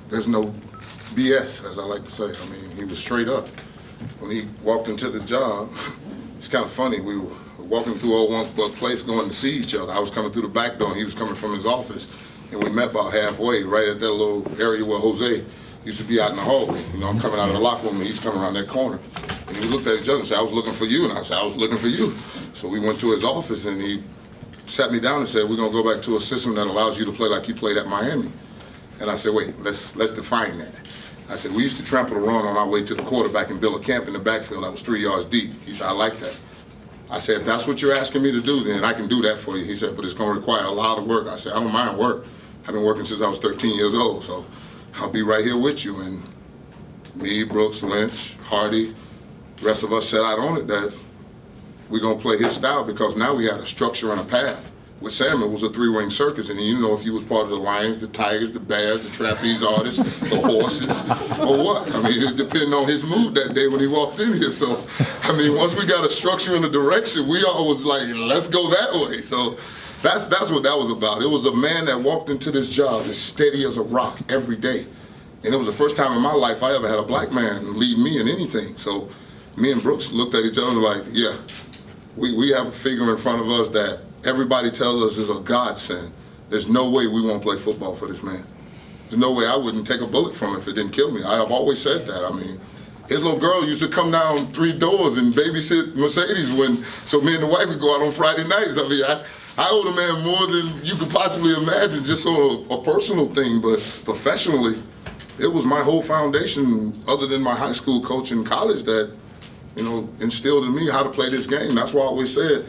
there's no BS, as I like to say. I mean, he was straight up. When he walked into the job, it's kind of funny. We were walking through old One Buc Place going to see each other. I was coming through the back door, and he was coming from his office. And we met about halfway, right at that little area where Jose used to be out in the hallway. You know, I'm coming out of the locker room, and he's coming around that corner. And we looked at each other and said, I was looking for you. And I said, I was looking for you. So we went to his office, and he sat me down and said, we're going to go back to a system that allows you to play like you played at Miami. And I said, wait, let's define that. I said, we used to trample the run on our way to the quarterback and build a camp in the backfield that was 3 yards deep. He said, I like that. I said, if that's what you're asking me to do, then I can do that for you. He said, but it's going to require a lot of work. I said, I don't mind work. I've been working since I was 13 years old, so I'll be right here with you. And me, Brooks, Lynch, Hardy, the rest of us set out on it that we're going to play his style because now we had a structure and a path. With Sam, it was a three-ring circus, and you know if you was part of the Lions, the Tigers, the Bears, the trapeze artists, the horses, or what. I mean, it depended on his mood that day when he walked in here. So, I mean, once we got a structure and a direction, we all was like, let's go that way. So that's what that was about. It was a man that walked into this job as steady as a rock every day. And it was the first time in my life I ever had a black man lead me in anything. So me and Brooks looked at each other like, yeah, we have a figure in front of us that everybody tells us is a godsend. There's no way we won't play football for this man. There's no way I wouldn't take a bullet from him if it didn't kill me. I have always said that. I mean, his little girl used to come down 3 doors and babysit Mercedes so me and the wife would go out on Friday nights. I mean, I owe the man more than you could possibly imagine just on a personal thing, but professionally, it was my whole foundation other than my high school coach in college that, you know, instilled in me how to play this game. That's why I always said,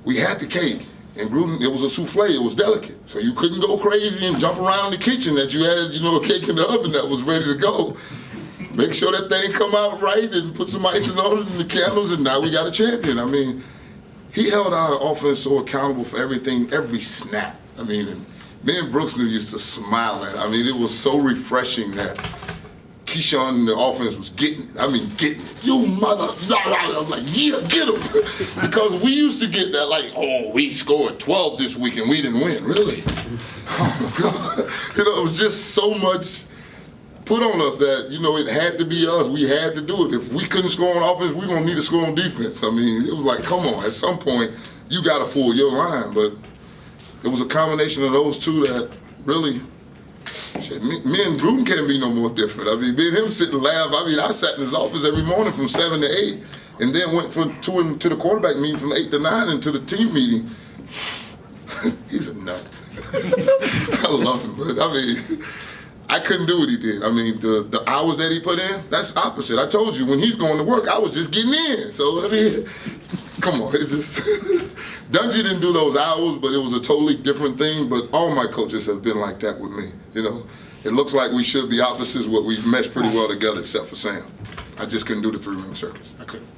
we had the cake, and Gruden, it was a souffle, it was delicate. So you couldn't go crazy and jump around in the kitchen that you had, you know, a cake in the oven that was ready to go. Make sure that thing come out right and put some icing on it and the candles, and now we got a champion. I mean, he held our offense so accountable for everything, every snap. I mean, and me and Brooks used to smile at it. I mean, it was so refreshing that Keyshawn and the offense was getting it. I mean, getting it. You mother, I'm like, yeah, get him. Because we used to get that like, oh, we scored 12 this week and we didn't win. Really? Oh, my God. You know, it was just so much put on us that, you know, it had to be us. We had to do it. If we couldn't score on offense, we were going to need to score on defense. I mean, it was like, come on, at some point, you got to pull your line. But it was a combination of those two that really, shit, me and Gruden can't be no more different. I mean, me and him sit and laugh. I mean, I sat in his office every morning from 7 to 8 and then went from 2 to the quarterback meeting from 8 to 9 and to the team meeting. He's a nut. I love him, but I mean, I couldn't do what he did. I mean, the hours that he put in, that's opposite. I told you, when he's going to work, I was just getting in. So, I mean, come on, it's just, Dungy didn't do those hours, but it was a totally different thing. But all my coaches have been like that with me. You know, it looks like we should be opposites, but we've meshed pretty well together except for Sam. I just couldn't do the 3-ring circus. I couldn't.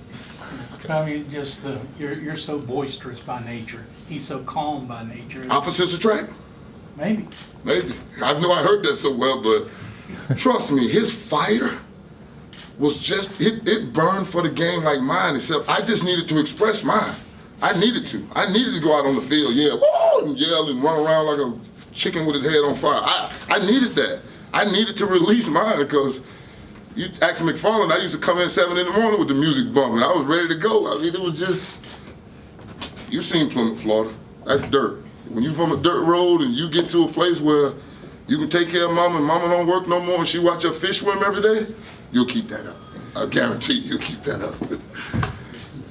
I mean, just you're so boisterous by nature. He's so calm by nature. Opposites attract? Maybe. Maybe. I know I heard that so well, but trust me, his fire was just, it burned for the game like mine, except I just needed to express mine. I needed to. I needed to go out on the field, yeah, woo, and yell and run around like a chicken with his head on fire. I needed that. I needed to release mine because you ask McFarland, I used to come in 7 in the morning with the music bumping. I was ready to go. I mean, it was just, you've seen Plymouth, Florida. That's dirt. When you're from a dirt road and you get to a place where you can take care of mama and mama don't work no more and she watch her fish swim every day, you'll keep that up. I guarantee you'll keep that up.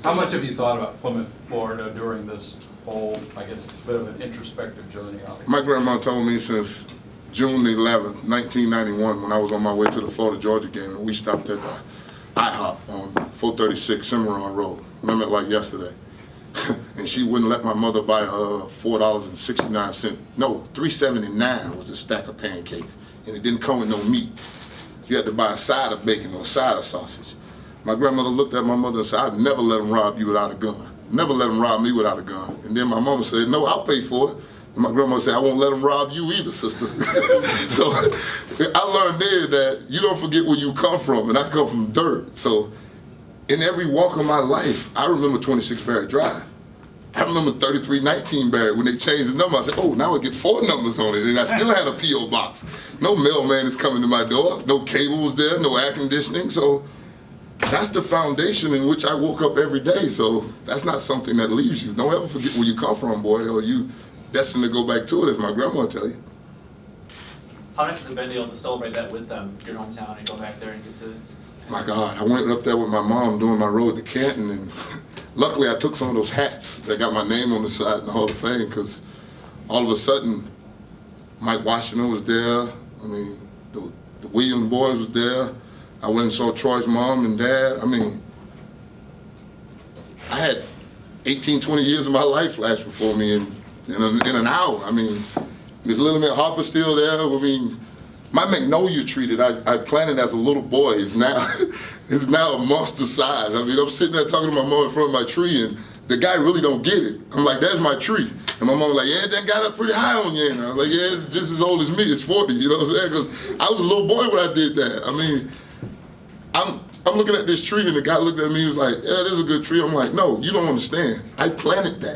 How much have you thought about Plymouth, Florida during this whole, I guess it's a bit of an introspective journey out here? My grandma told me since June 11, 1991, when I was on my way to the Florida-Georgia game, and we stopped at IHOP on 436 Cimarron Road. Remember it like yesterday. And she wouldn't let my mother buy $4.69. No, $3.79 was the stack of pancakes, and it didn't come with no meat. You had to buy a side of bacon or a side of sausage. My grandmother looked at my mother and said, "I'd never let them rob you without a gun. Never let them rob me without a gun." And then my mama said, "No, I'll pay for it." And my grandmother said, "I won't let them rob you either, sister." So I learned there that you don't forget where you come from, and I come from dirt. So in every walk of my life, I remember 26 Barrett Drive. I remember 3319 Barrett, when they changed the number, I said, oh, now I get 4 numbers on it, and I still had a P.O. box. No mailman is coming to my door, no cables there, no air conditioning, so that's the foundation in which I woke up every day, so that's not something that leaves you. Don't ever forget where you come from, boy, or you destined to go back to it, as my grandma tell you. How nice has it been to be able to celebrate that with them, your hometown, and go back there and get to... My God, I went up there with my mom doing my road to Canton, and luckily I took some of those hats that got my name on the side in the Hall of Fame, because all of a sudden, Mike Washington was there. I mean, the Williams boys was there. I went and saw Troy's mom and dad. I mean, I had 18, 20 years of my life flash before me in an hour. I mean, Miss Lillian Harper's still there. I mean, my magnolia tree that I planted as a little boy is now a monster size. I mean, I'm sitting there talking to my mom in front of my tree, and the guy really don't get it. I'm like, there's my tree. And my mom was like, yeah, that got up pretty high on you. And I was like, yeah, it's just as old as me, it's 40, you know what I'm saying? Because I was a little boy when I did that. I mean, I'm looking at this tree, and the guy looked at me, he was like, yeah, this is a good tree. I'm like, no, you don't understand. I planted that.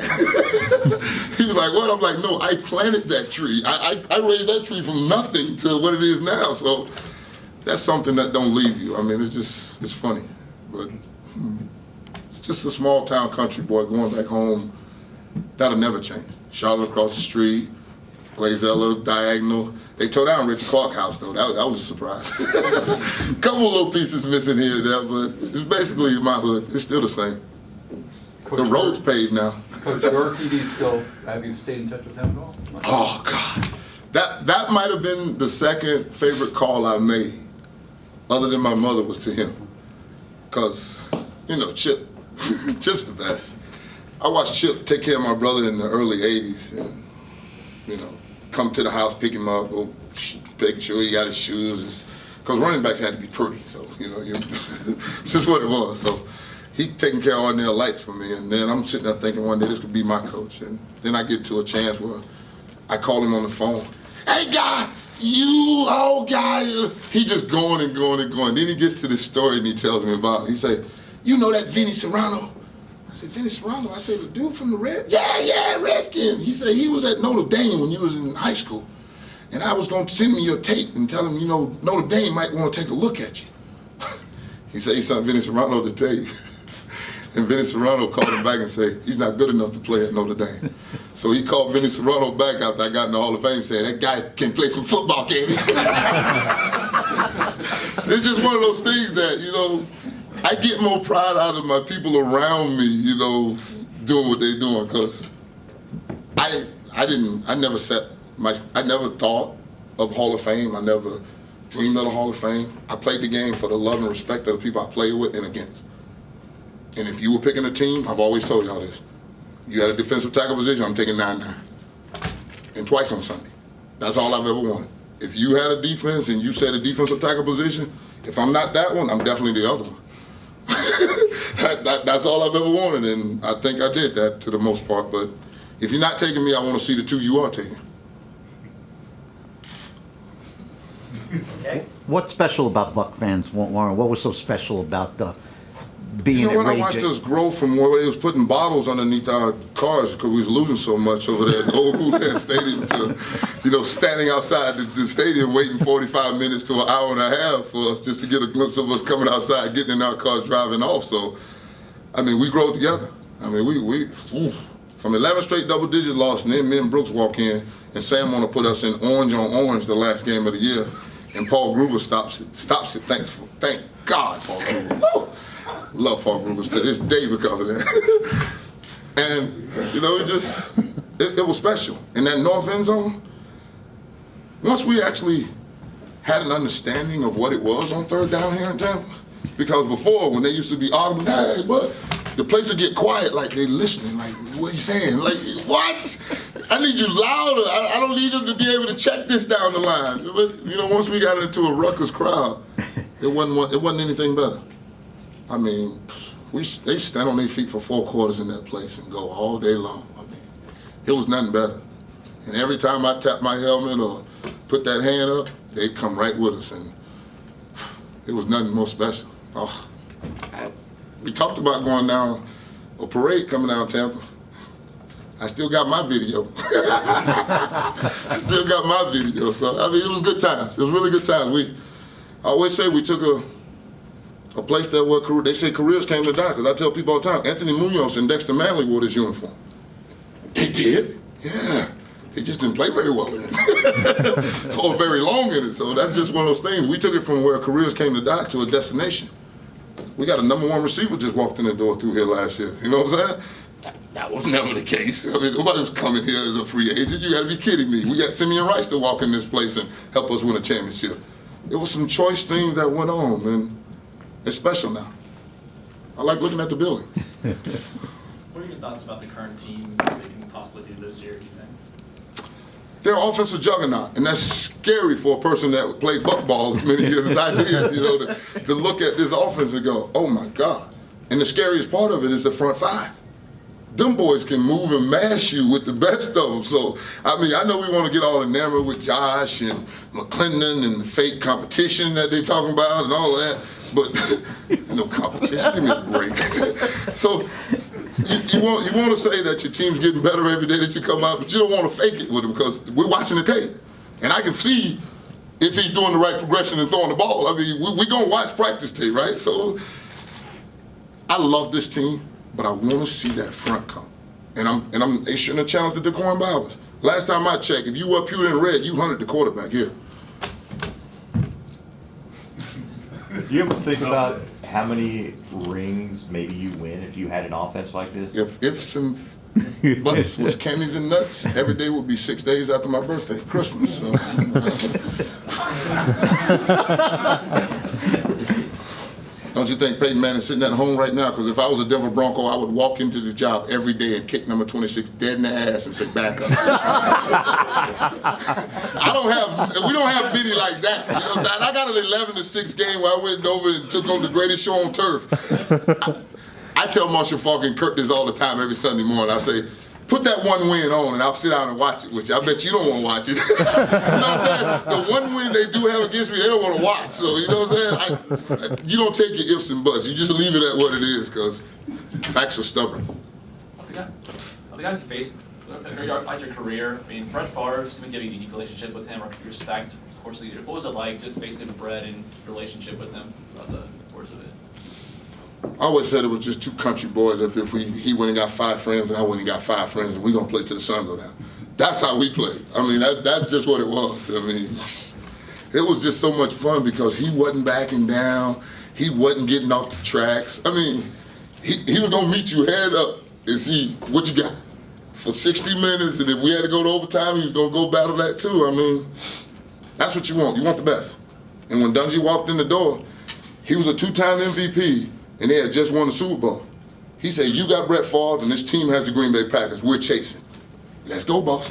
He was like, what? I'm like, no, I planted that tree. I raised that tree from nothing to what it is now. So that's something that don't leave you. I mean, it's funny. But it's just a small town country boy going back home. That'll never change. Charlotte across the street, Glazella diagonal. They tore down Richard Clark House, though. That was a surprise. A couple of little pieces missing here and there, but it's basically my hood. It's still the same. Coach The road's paved now. Coach York, have you stayed in touch with him at all? Oh, God. That might have been the second favorite call I made, other than my mother, was to him. Because, you know, Chip's the best. I watched Chip take care of my brother in the early 80s, and, you know, come to the house, pick him up, go making sure he got his shoes. Because running backs had to be pretty, so, you know, it's just what it was. So he taking care of all their lights for me, and then I'm sitting there thinking one day this could be my coach. And then I get to a chance where I call him on the phone. Hey, guy, you old guy. He just going and going and going. Then he gets to this story and he tells me about it. He say, you know that Vinny Serrano? I said, Vinny Serrano? I said, the dude from the Red? Yeah, Redskin. He said, he was at Notre Dame when you was in high school. And I was going to send him your tape and tell him, you know, Notre Dame might want to take a look at you. He said he sent Vinny Serrano to tape. And Vinny Serrano called him back and said, he's not good enough to play at Notre Dame. So he called Vinny Serrano back after I got in the Hall of Fame saying, that guy can play some football, can't he? It's just one of those things that, you know, I get more pride out of my people around me, you know, doing what they're doing, because I never thought of Hall of Fame. I never dreamed of the Hall of Fame. I played the game for the love and respect of the people I played with and against. And if you were picking a team, I've always told y'all this. You had a defensive tackle position, I'm taking 9-9. And twice on Sunday. That's all I've ever wanted. If you had a defense and you said a defensive tackle position, if I'm not that one, I'm definitely the other one. That's all I've ever wanted, and I think I did that to the most part. But if you're not taking me, I want to see the two you are taking. Okay. What's special about Buck fans, Warren? What was so special about being You know what? I at watched Raging? us grow from where they was putting bottles underneath our cars because we was losing so much over there at the old Houlihan Stadium to, you know, standing outside the stadium waiting 45 minutes to an hour and a half for us just to get a glimpse of us coming outside, getting in our cars, driving off. So, I mean, we grow together. I mean, we from 11 straight double-digit losses, and then me and Brooks walk in, and Sam want to put us in orange on orange the last game of the year, and Paul Gruber stops it. Thank God, Paul Gruber. Woo! Love Paul Gruber to this day because of that. And, you know, it was special. In that north end zone, once we actually had an understanding of what it was on third down here in Tampa, because before, when they used to be audible, hey, what? The place would get quiet, like they listening, like, what are you saying? Like, what? I need you louder. I don't need them to be able to check this down the line. But, you know, once we got into a ruckus crowd, it wasn't anything better. I mean, they stand on their feet for 4 quarters in that place and go all day long. I mean, it was nothing better. And every time I tap my helmet or put that hand up, they'd come right with us, and it was nothing more special. Oh, we talked about going down a parade coming down Tampa. I still got my video. I still got my video. So, I mean, it was good times. It was really good times. I always say we took a place that where they say careers came to die, because I tell people all the time, Anthony Munoz and Dexter Manley wore this uniform. They did? Yeah. They just didn't play very well in it. Or very long in it. So that's just one of those things. We took it from where careers came to die to a destination. We got a #1 receiver just walked in the door through here last year. You know what I'm saying? That was never the case. I mean, nobody was coming here as a free agent. You got to be kidding me. We got Simeon Rice to walk in this place and help us win a championship. It was some choice things that went on, and it's special now. I like looking at the building. What are your thoughts about the current team, what they can possibly do this year, do you think? They're an offensive juggernaut, and that's scary for a person that played buck ball as many years as I did, you know, to look at this offense and go, oh my God. And the scariest part of it is the front five. Them boys can move and mash you with the best of them. So, I mean, I know we want to get all enamored with Josh and McClendon and the fake competition that they're talking about and all of that, but no competition, give me a break. So, you want to say that your team's getting better every day that you come out, but you don't want to fake it with them because we're watching the tape. And I can see if he's doing the right progression and throwing the ball. I mean, we're going to watch practice tape, right? So, I love this team. But I want to see that front come. And I'm issuing a challenge to Daquan Bowers. Last time I checked, if you up here in red, you hunted the quarterback here. Do you ever think about how many rings maybe you win if you had an offense like this? If ifs and buts was candies and nuts, every day would be 6 days after my birthday, Christmas. So. Don't you think Peyton Manning's sitting at home right now? Because if I was a Denver Bronco, I would walk into the job every day and kick number 26 dead in the ass and say, back up. We don't have many like that. You know what I'm saying? I got an 11-6 game where I went over and took on the greatest show on turf. I tell Marshall Faulk and Kurt this all the time every Sunday morning. I say, put that one win on and I'll sit down and watch it with you. I bet you don't want to watch it. You know what I'm saying? The one win they do have against me, they don't want to watch. So, you know what I'm saying? You don't take your ifs and buts. You just leave it at what it is because facts are stubborn. The guys you faced throughout your career, I mean, Brett Favre, seemed to have a unique relationship with him, or respect, of course, leader. What was it like just facing Brett and your relationship with him throughout the course of it? I always said it was just two country boys. If he went and got 5 friends and I went and got 5 friends, and we're going to play till the sun go down. That's how we played. I mean, that's just what it was. I mean, it was just so much fun because he wasn't backing down. He wasn't getting off the tracks. I mean, he was going to meet you head up and see what you got for 60 minutes. And if we had to go to overtime, he was going to go battle that too. I mean, that's what you want. You want the best. And when Dungy walked in the door, he was a 2-time MVP. And they had just won the Super Bowl. He said, you got Brett Favre and this team has the Green Bay Packers. We're chasing. Let's go, boss.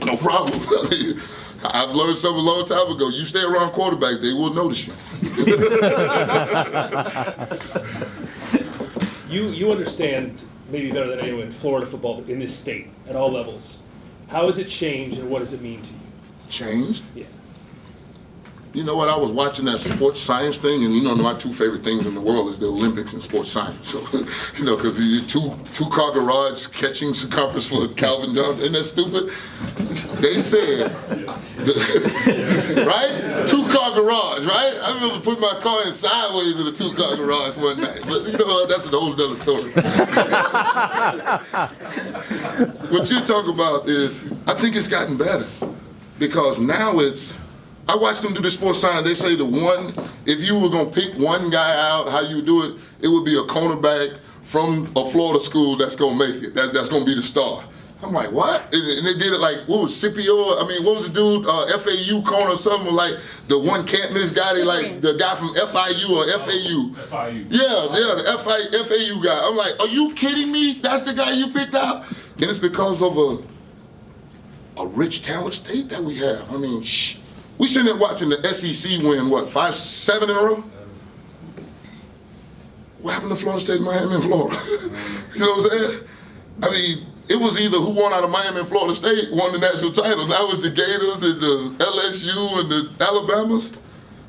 No problem. I mean, I've learned something a long time ago. You stay around quarterbacks, they will notice you. You understand maybe better than anyone Florida football in this state at all levels. How has it changed and what does it mean to you? Changed? Yeah. You know what, I was watching that sports science thing, and you know my 2 favorite things in the world is the Olympics and sports science. So, you know, because the two-car garage catching circumference for Calvin Johnson, isn't that stupid? They said, right? 2-car garage, right? I remember putting my car in sideways in a 2-car garage one night. But you know, that's a whole other story. What you talk about is, I think it's gotten better because now I watched them do the sports science. They say if you were going to pick one guy out, how you do it, it would be a cornerback from a Florida school that's going to make it. That's going to be the star. I'm like, what? And they did it like, what was Scipio? I mean, what was the dude, FAU corner or something, like the one can't miss guy, the guy from FIU or FAU. FIU. Yeah, the FAU guy. I'm like, are you kidding me? That's the guy you picked out? And it's because of a rich talent state that we have. I mean, we sitting there watching the SEC win, 5-7 in a row? What happened to Florida State, Miami, and Florida? You know what I'm saying? I mean, it was either who won out of Miami and Florida State won the national title. Now it's the Gators and the LSU and the Alabamas.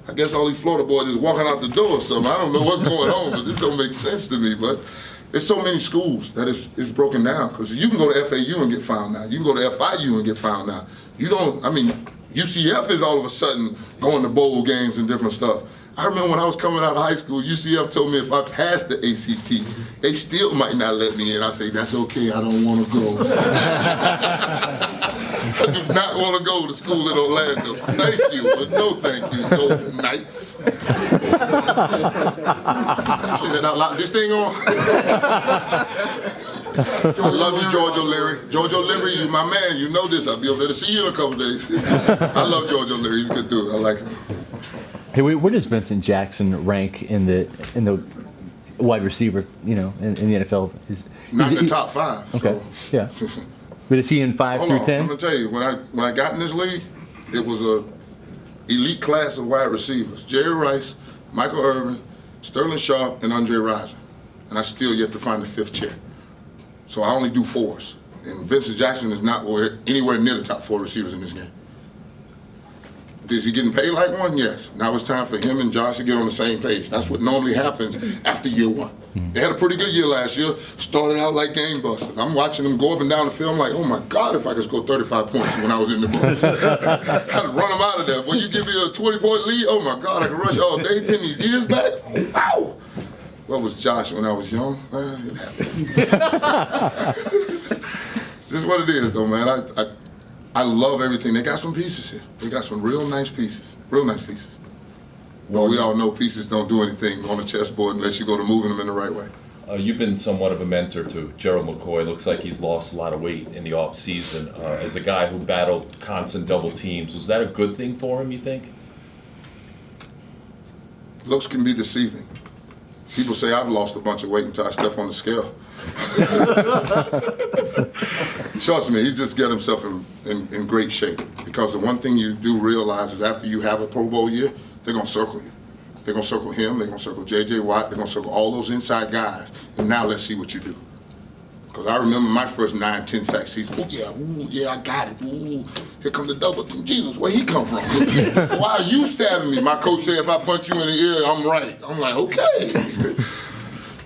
I guess all these Florida boys is walking out the door or something. I don't know what's going on, but this don't make sense to me. But There's so many schools that it's broken down, because you can go to FAU and get found now. You can go to FIU and get found now. You don't, I mean, UCF is all of a sudden going to bowl games and different stuff. I remember when I was coming out of high school, UCF told me if I passed the ACT, they still might not let me in. I say, that's okay, I don't want to go. I do not want to go to school in Orlando. Thank you, but no thank you, Golden Knights. Say that out loud. This thing on? I love you, George O'Leary. George O'Leary, you my man. You know this. I'll be over there to see you in a couple days. I love George O'Leary. He's a good dude. I like him. Hey, where does Vincent Jackson rank in the wide receiver? You know, in the NFL? Not in the top 5. Okay. So. Yeah. But is he in 5 Hold through on, 10? I'm gonna tell you, when I got in this league, it was a elite class of wide receivers: Jerry Rice, Michael Irvin, Sterling Sharp, and Andre Rison. And I still yet to find the 5th chair. So I only do 4s. And Vincent Jackson is not anywhere near the top 4 receivers in this game. Is he getting paid like one? Yes. Now it's time for him and Josh to get on the same page. That's what normally happens after year 1. They had a pretty good year last year. Started out like gangbusters. I'm watching them go up and down the field. I'm like, oh my God, if I could score 35 points when I was in the Bucs. I'd run them out of there. When you give me a 20-point lead, oh my God, I can rush all day, pin these ears back. Wow. What was Josh when I was young? It happens. This is what it is, though, man. I love everything. They got some pieces here. They got some real nice pieces. Real nice pieces. But we all know pieces don't do anything on the chessboard unless you go to moving them in the right way. You've been somewhat of a mentor to Gerald McCoy. Looks like he's lost a lot of weight in the off season. As a guy who battled constant double teams, was that a good thing for him, you think? Looks can be deceiving. People say I've lost a bunch of weight until I step on the scale. Trust me, he's just got himself in great shape. Because the one thing you do realize is after you have a Pro Bowl year, they're going to circle you. They're going to circle him, they're going to circle J.J. Watt, they're going to circle all those inside guys. And now let's see what you do. Because I remember my first 9, 10 sack season. Ooh, yeah, I got it. Ooh, here come the double team. Jesus, where he come from? Why are you stabbing me? My coach said if I punch you in the ear, I'm right. I'm like, okay.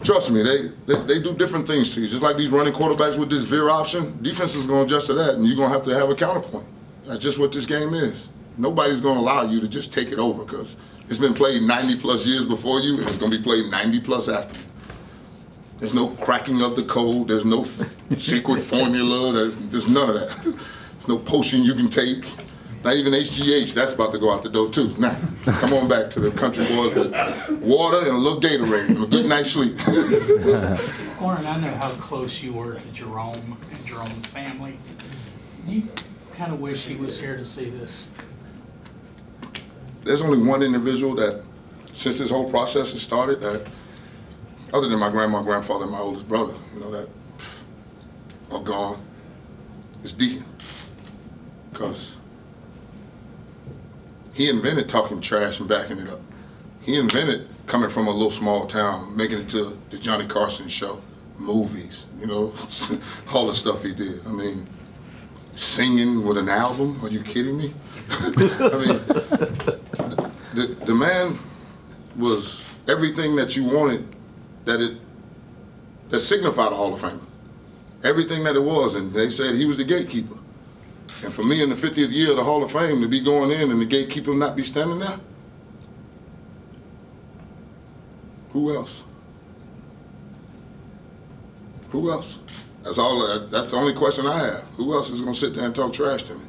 Trust me, they do different things to you. Just like these running quarterbacks with this veer option, defense is going to adjust to that, and you're going to have a counterpoint. That's just what this game is. Nobody's going to allow you to just take it over, because it's been played 90-plus years before you, and it's going to be played 90-plus after you. There's no cracking of the code. There's no secret formula. There's none of that. There's no potion you can take. Not even HGH. That's about to go out the door, too. Now, come on back to the country boys with water and a little Gatorade and a good night's sleep. Warren, I know how close you were to Jerome and Jerome's family. You kind of wish he was here to see this. There's only one individual that, since this whole process has started, that, other than my grandma, grandfather, and my oldest brother, that are gone, is Deacon. Because he invented talking trash and backing it up. He invented coming from a little small town, making it to the Johnny Carson show, movies, all the stuff he did. I mean, singing with an album, are you kidding me? I mean, the man was everything that you wanted that signified a Hall of Famer. Everything that it was, and they said he was the gatekeeper. And for me in the 50th year of the Hall of Fame to be going in and the gatekeeper not be standing there, who else? Who else? That's the only question I have. Who else is gonna sit there and talk trash to me?